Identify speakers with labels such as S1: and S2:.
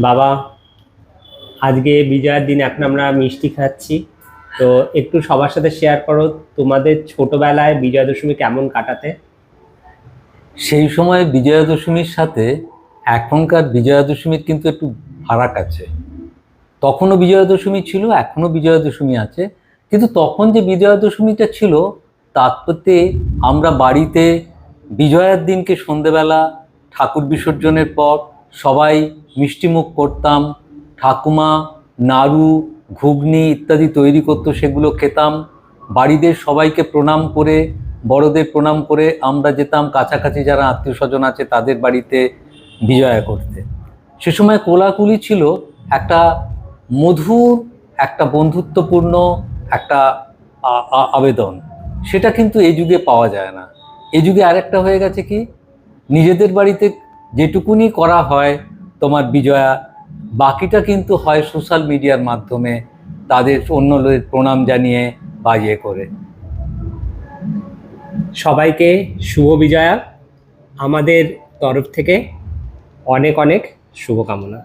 S1: বাবা, আজকে বিজয়ার দিন এখন আমরা মিষ্টি খাচ্ছি। তো একটু সবার সাথে শেয়ার করো, তোমাদের ছোটবেলায় বিজয়া দশমী কেমন কাটাতে।
S2: সেই সময় বিজয়া দশমীর সাথে এখনকার বিজয়া দশমীর কিন্তু একটু ফারাক আছে। তখনও বিজয়া দশমী ছিল, এখনো বিজয়া দশমী আছে, কিন্তু তখন যে বিজয়া দশমীটা ছিল তাতে আমরা বাড়িতে বিজয়ার দিনকে সন্ধেবেলা ঠাকুর বিসর্জনের পর সবাই মিষ্টিমুখ করতাম। ঠাকুমা নাড়ু, ঘুগনি ইত্যাদি তৈরি করতো, সেগুলো খেতাম। বাড়িদের সবাইকে প্রণাম করে, বড়দের প্রণাম করে আমরা যেতাম কাছাকাছি যারা আত্মীয় স্বজন আছে তাদের বাড়িতে বিজয়া করতে। সে সময় কোলাকুলি ছিল একটা মধুর, একটা বন্ধুত্বপূর্ণ একটা আবেদন। সেটা কিন্তু এই যুগে পাওয়া যায় না। এই যুগে আরেকটা হয়ে গেছে কি, নিজেদের বাড়িতে যেটুকুনি করা হয় তোমার বিজয়া, বাকিটা কিন্তু হয় সোশ্যাল মিডিয়ার মাধ্যমে তাদের অন্য লোকের প্রণাম জানিয়ে বা ইয়ে করে।
S1: সবাইকে শুভ বিজয়া আমাদের তরফ থেকে অনেক অনেক শুভকামনা।